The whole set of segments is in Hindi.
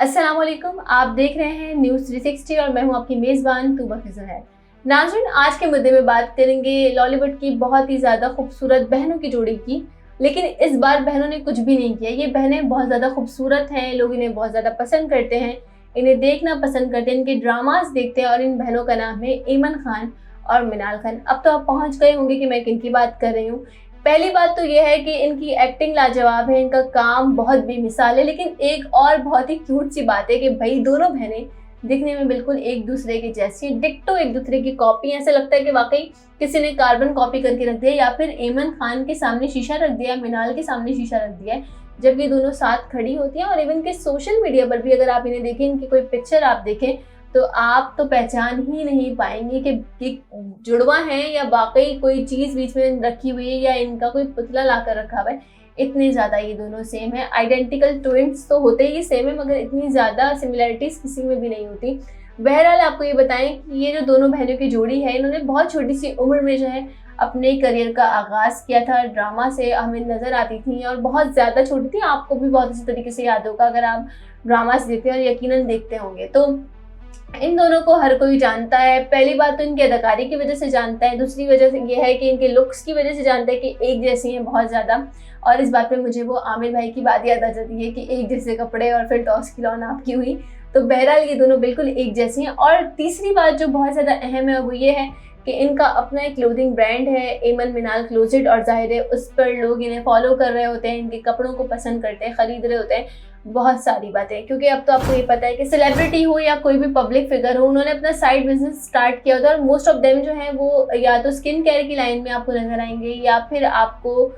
अस्सलाम वालेकुम। आप देख रहे हैं न्यूज़ 360 और मैं हूं आपकी मेज़बान तूबा ज़हर। नाज़रीन, आज के मुद्दे में बात करेंगे लॉलीवुड की बहुत ही ज़्यादा खूबसूरत बहनों की जोड़ी की। लेकिन इस बार बहनों ने कुछ भी नहीं किया। ये बहनें बहुत ज़्यादा खूबसूरत हैं, लोग इन्हें बहुत ज़्यादा पसंद करते हैं, इन्हें देखना पसंद करते हैं, इनके ड्रामास देखते हैं और इन बहनों का नाम है ईमन खान और मिनाल खान। अब तो आप पहुँच गए होंगे कि मैं किन की बात कर रही हूँ। पहली बात तो ये है कि इनकी एक्टिंग लाजवाब है, इनका काम बहुत बेमिसाल है। लेकिन एक और बहुत ही क्यूट सी बात है कि भाई दोनों बहनें दिखने में बिल्कुल एक दूसरे की जैसी, डिट्टो एक दूसरे की कॉपी। ऐसा लगता है कि वाकई किसी ने कार्बन कॉपी करके रख दिया या फिर ईमन खान के सामने शीशा रख दिया, मिनाल के सामने शीशा रख दिया है, जब ये दोनों साथ खड़ी होती हैं। और इवन के सोशल मीडिया पर भी अगर आप इन्हें देखें, इनकी कोई पिक्चर आप देखें तो आप तो पहचान ही नहीं पाएंगे कि जुड़वा है या वाकई कोई चीज़ बीच में रखी हुई है या इनका कोई पुतला लाकर रखा हुआ है। इतने ज़्यादा ये दोनों सेम है। आइडेंटिकल ट्विंस तो होते ही सेम है, मगर इतनी ज़्यादा सिमिलरिटीज़ किसी में भी नहीं होती। बहरहाल आपको ये बताएं कि ये जो दोनों बहनों की जोड़ी है, इन्होंने बहुत छोटी सी उम्र में जो है अपने करियर का आगाज़ किया था। ड्रामा से हमें नज़र आती थी और बहुत ज़्यादा छोटी थी। आपको भी बहुत अच्छी तरीके से याद होगा अगर आप ड्रामास देखते हैं और यकीनन देखते होंगे। तो इन दोनों को हर कोई जानता है। पहली बात तो इनकी अदाकारी की वजह से जानता है, दूसरी वजह से ये है कि इनके लुक्स की वजह से जानता है कि एक जैसी हैं बहुत ज़्यादा। और इस बात पे मुझे वो आमिर भाई की बात याद आ जाती है कि एक जैसे कपड़े और फिर टॉस की लौन आपकी हुई। तो बहरहाल ये दोनों बिल्कुल एक जैसी हैं। और तीसरी बात जो बहुत ज़्यादा अहम है वो ये है कि इनका अपना एक क्लोथिंग ब्रांड है, ईमन मिनाल क्लोजेट, और जाहिर है उस पर लोग इन्हें फॉलो कर रहे होते हैं, इनके कपड़ों को पसंद करते हैं, ख़रीद रहे होते हैं। बहुत सारी बातें, क्योंकि अब तो आपको ये पता है कि सेलिब्रिटी हो या कोई भी पब्लिक फिगर हो, उन्होंने अपना साइड बिजनेस स्टार्ट किया होता है। और मोस्ट ऑफ देम जो है वो या तो स्किन केयर की लाइन में आपको नजर आएंगे, या फिर आपको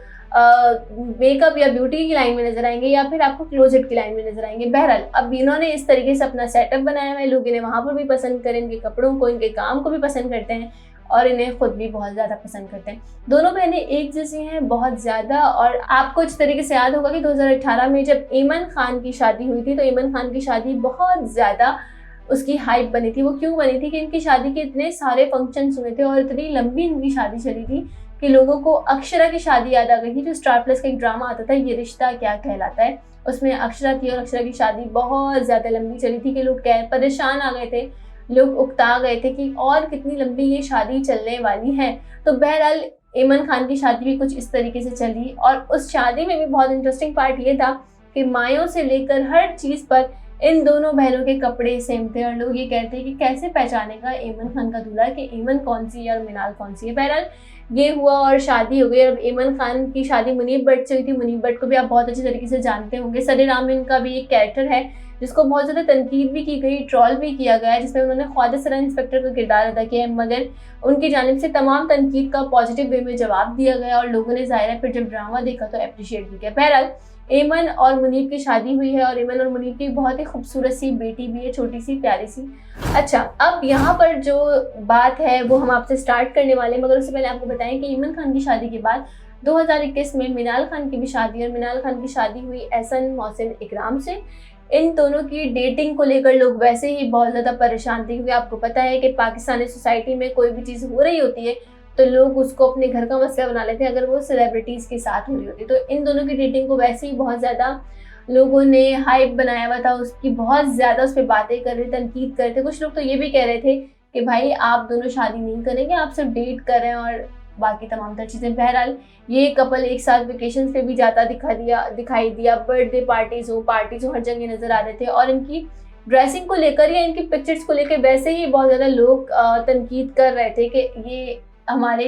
मेकअप या ब्यूटी की लाइन में नजर आएंगे, या फिर आपको क्लोजेट की लाइन में नजर आएंगे। बहरहाल अब इन्होंने इस तरीके से अपना सेटअप बनाया हुआ है, लोग इन्हें वहाँ पर भी पसंद करें, इनके कपड़ों को, इनके काम को भी पसंद करते हैं और इन्हें खुद भी बहुत ज़्यादा पसंद करते हैं। दोनों बहनें एक जैसी हैं बहुत ज़्यादा। और आपको इस तरीके से याद होगा कि 2018 में जब ईमन खान की शादी हुई थी, तो ईमन खान की शादी बहुत ज़्यादा उसकी हाइप बनी थी। वो क्यों बनी थी कि इनकी शादी के इतने सारे फंक्शंस हुए थे और इतनी लंबी इनकी शादी चली थी कि लोगों को अक्षरा की शादी याद आ गई थी। जो स्टार प्लस का एक ड्रामा आता था, ये रिश्ता क्या कहलाता है, उसमें अक्षरा थी और अक्षरा की शादी बहुत ज़्यादा लंबी चली थी कि लोग परेशान आ गए थे, लोग उकता गए थे कि और कितनी लंबी ये शादी चलने वाली है। तो बहरहाल ईमन खान की शादी भी कुछ इस तरीके से चली। और उस शादी में भी बहुत इंटरेस्टिंग पार्ट ये था कि मायों से लेकर हर चीज़ पर इन दोनों बहनों के कपड़े सेम थे। और लोग ये कहते हैं कि कैसे पहचानेगा ईमन खान का दूल्हा कि ईमन कौन सी है और मिनाल कौन सी है। बहरहाल ये हुआ और शादी हो गई। अब ईमन खान की शादी मुनीब भट्ट से हुई थी। मुनीब भट्ट को भी आप बहुत अच्छी तरीके से जानते होंगे। सरे रामिन का भी एक कैरेक्टर है जिसको बहुत ज़्यादा तनकीद भी की गई, ट्रॉल भी किया गया है, जिसमें उन्होंने ख्वाजा सरा इंस्पेक्टर का किरदार अदा किया है, मगर उनकी जानिब से तमाम तनकीद का पॉजिटिव वे में जवाब दिया गया और लोगों ने ज़ाहिर है फिर जब ड्रामा देखा तो अप्रिशिएट भी किया। बहरहाल ईमन और मुनीब की शादी हुई है और ईमन और मुनीब की बहुत ही खूबसूरत सी बेटी भी है, छोटी सी प्यारी सी। अच्छा, अब यहाँ पर जो बात है वो हम आपसे स्टार्ट करने वाले हैं, मगर उससे पहले आपको बताएं कि ईमन खान की शादी के बाद 2021 में मिनाल खान की भी शादी, और मिनाल खान की शादी हुई एहसन मोहसिन इकराम से। इन दोनों की डेटिंग को लेकर लोग वैसे ही बहुत ज़्यादा परेशान थे, क्योंकि आपको पता है कि पाकिस्तानी सोसाइटी में कोई भी चीज़ हो रही होती है तो लोग उसको अपने घर का मसला बना लेते हैं अगर वो सेलिब्रिटीज़ के साथ हो रही होती है। तो इन दोनों की डेटिंग को वैसे ही बहुत ज़्यादा लोगों ने हाइप बनाया हुआ था, उसकी बहुत ज़्यादा उस पर बातें कर रहे, तनकीद कर रहे थे। कुछ लोग तो ये भी कह रहे थे कि भाई आप दोनों शादी नहीं करेंगे, आप सिर्फ डेट कर रहे हैं और बाकी तमाम तर चीज़ें। बहरहाल ये कपल एक साथ वेकेशन पे भी जाता दिखाई दिया। बर्थडे पार्टीज़ हो हर जगह नज़र आ रहे थे। और इनकी ड्रेसिंग को लेकर या इनकी पिक्चर्स को लेकर वैसे ही बहुत ज़्यादा लोग तनकीद कर रहे थे कि ये हमारे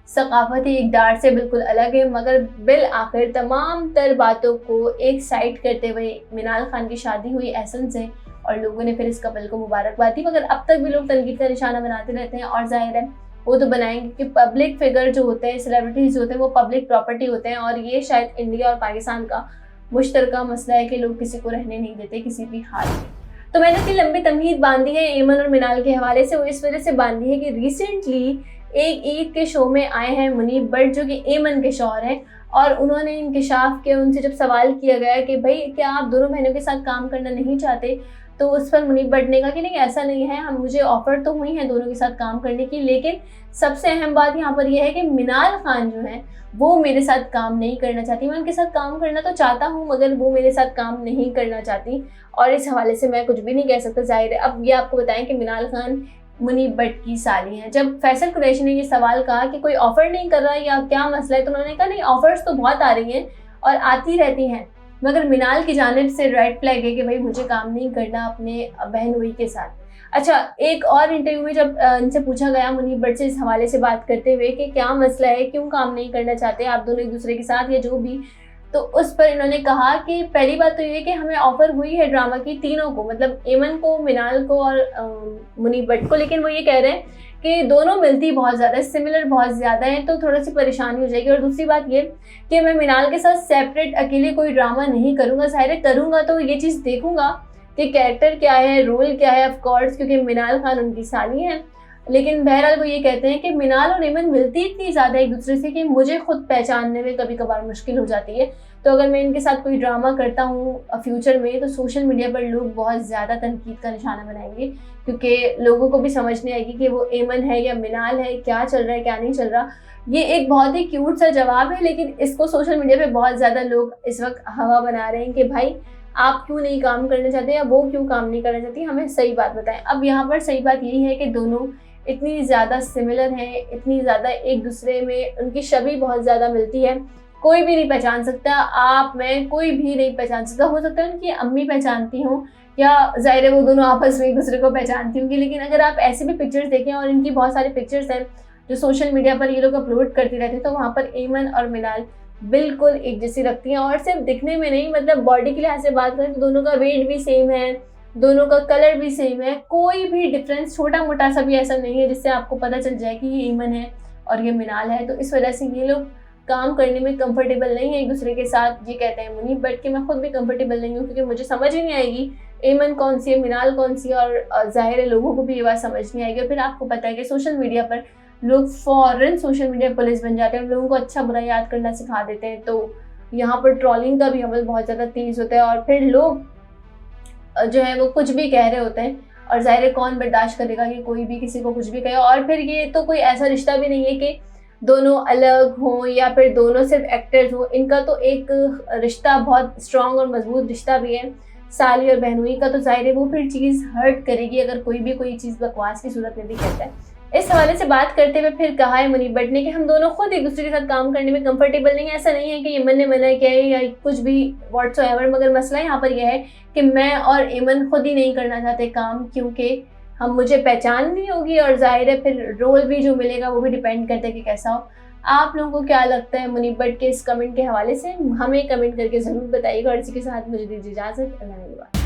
सकाफती इक़दार से बिल्कुल अलग है। मगर बिल आखिर तमाम तर बातों को एक साइड करते हुए मिनाल खान की शादी हुई एहसन से और लोगों ने फिर इस कपल को मुबारकबाद दी। मगर अब तक भी लोग तनकीद का निशाना बनाते रहते हैं और जाहिर है वो तो बनाएंगे कि पब्लिक फिगर जो होते हैं, सेलिब्रिटीज़ जो होते हैं, वो पब्लिक प्रॉपर्टी होते हैं। और ये शायद इंडिया और पाकिस्तान का मुश्तरका मसला है कि लोग किसी को रहने नहीं देते किसी भी हाल में। तो मैंने इतनी लंबी तमहीद बांधी है ईमन और मिनाल के हवाले से, वो इस वजह से बांधी है कि रिसेंटली एक ईद के शो में आए हैं मुनीब भट्ट, जो कि ईमन के शौहर हैं, और उन्होंने इंकशाफ किया। उनसे जब सवाल किया गया कि भाई क्या आप दोनों बहनों के साथ काम करना नहीं चाहते, तो उस पर मुनीब भट्ट ने कहा कि नहीं ऐसा नहीं है, हम मुझे ऑफर तो हुई है दोनों के साथ काम करने की, लेकिन सबसे अहम बात यहाँ पर यह है कि मिनाल खान जो है वो मेरे साथ काम नहीं करना चाहती। मैं उनके साथ काम करना तो चाहता हूँ मगर वो मेरे साथ काम नहीं करना चाहती, और इस हवाले से मैं कुछ भी नहीं कह सकता। जाहिर है अब ये आपको बताएं कि मिनाल खान मुनीब भट्ट की साली हैं। जब फैसल कुरैशी ने ये सवाल कहा कि कोई ऑफर नहीं कर रहा या क्या मसला है, तो उन्होंने कहा नहीं, ऑफर्स तो बहुत आ रही हैं और आती रहती हैं, मगर मिनाल की जानिब से रेड फ्लैग है कि भाई मुझे काम नहीं करना अपने बहनोई के साथ। अच्छा, एक और इंटरव्यू में जब इनसे पूछा गया मुनीब भट्ट से इस हवाले से बात करते हुए कि क्या मसला है, क्यों काम नहीं करना चाहते आप दोनों एक दूसरे के साथ या जो भी, तो उस पर इन्होंने कहा कि पहली बात तो ये कि हमें ऑफर हुई है ड्रामा की तीनों को, मतलब एमन को, मिनाल को और मुनीब भट्ट को, लेकिन वो ये कह रहे हैं कि दोनों मिलती बहुत ज़्यादा है, सिमिलर बहुत ज़्यादा है, तो थोड़ी सी परेशानी हो जाएगी। और दूसरी बात ये कि मैं मिनाल के साथ सेपरेट अकेले कोई ड्रामा नहीं करूँगा, ज़ाहिर करूँगा तो ये चीज़ देखूँगा कि कैरेक्टर क्या है, रोल क्या है, ऑफ कोर्स क्योंकि मिनाल खान उनकी साली हैं। लेकिन बहरहाल वो ये कहते हैं कि मिनाल और एमन मिलती इतनी ज़्यादा एक दूसरे से कि मुझे खुद पहचानने में कभी कभार मुश्किल हो जाती है। तो अगर मैं इनके साथ कोई ड्रामा करता हूँ फ्यूचर में तो सोशल मीडिया पर लोग बहुत ज़्यादा तनकीद का निशाना बनाएंगे, क्योंकि लोगों को भी समझ नहीं आएगी कि वो एमन है या मिनाल है, क्या चल रहा है क्या नहीं चल रहा। ये एक बहुत ही क्यूट सा जवाब है, लेकिन इसको सोशल मीडिया पे बहुत ज़्यादा लोग इस वक्त हवा बना रहे हैं कि भाई आप क्यों नहीं काम करना चाहते या वो क्यों काम नहीं करना चाहती, हमें सही बात बताएं। अब यहाँ पर सही बात यही है कि दोनों इतनी ज़्यादा सिमिलर हैं, इतनी ज़्यादा एक दूसरे में उनकी छवि बहुत ज़्यादा मिलती है, कोई भी नहीं पहचान सकता, आप मैं कोई भी नहीं पहचान सकता। हो सकता है उनकी अम्मी पहचानती हूँ या ज़ाहिर है वो दोनों आपस में एक दूसरे को पहचानती होंगी, लेकिन अगर आप ऐसे भी पिक्चर्स देखें, और इनकी बहुत सारी पिक्चर्स हैं जो सोशल मीडिया पर ये लोग अपलोड करते रहते हैं, तो वहाँ पर एमन और मिनाल बिल्कुल एक जैसी लगती हैं। और सिर्फ दिखने में नहीं, मतलब बॉडी के लिहाज से बात करें तो दोनों का वेट भी सेम है, दोनों का कलर भी सेम है, कोई भी डिफरेंस छोटा मोटा सा भी ऐसा नहीं है जिससे आपको पता चल जाए कि ये एमन है और ये मिनाल है। तो इस वजह से ये लोग काम करने में कंफर्टेबल नहीं है एक दूसरे के साथ। ये कहते हैं मुनीब भट्ट के मैं खुद भी कंफर्टेबल नहीं हूँ, क्योंकि मुझे समझ ही नहीं आएगी एमन कौन सी है, मिनाल कौन सी है, और जाहिर है लोगों को भी ये बात समझ नहीं आएगी। और फिर आपको पता है कि सोशल मीडिया पर लोग फ़ौरन सोशल मीडिया पुलिस बन जाते हैं, लोगों को अच्छा बुरा याद करना सिखा देते हैं, तो यहाँ पर ट्रोलिंग का भी अमल बहुत ज़्यादा तेज़ होता है, और फिर लोग जो है वो कुछ भी कह रहे होते हैं, और ज़ाहिर है कौन बर्दाश्त करेगा कि कोई भी किसी को कुछ भी कहे। और फिर ये तो कोई ऐसा रिश्ता भी नहीं है कि दोनों अलग हों या फिर दोनों सिर्फ एक्टर्स हों, इनका तो एक रिश्ता बहुत स्ट्रॉन्ग और मजबूत रिश्ता भी है साली और बहनोई का। तो ज़ाहिर है वो फिर चीज़ हर्ट करेगी अगर कोई भी कोई चीज़ बकवास की सूरत में भी कहता है। इस हवाले से बात करते हुए फिर कहा है मुनीब भट्ट ने कि हम दोनों खुद एक दूसरे के साथ काम करने में कंफर्टेबल नहीं है। ऐसा नहीं है कि एमन ने मना किया है या कुछ भी व्हाट्सएवर, मगर मसला यहाँ पर यह है कि मैं और एमन खुद ही नहीं करना चाहते काम, क्योंकि हम मुझे पहचान नहीं होगी, और जाहिर है फिर रोल भी जो मिलेगा वो भी डिपेंड करता है कि कैसा हो। आप लोगों को क्या लगता है मुनीब भट्ट के इस कमेंट के हवाले से, हमें कमेंट करके ज़रूर बताइएगा। और इसी के साथ मुझे दीजिए इजाज़त।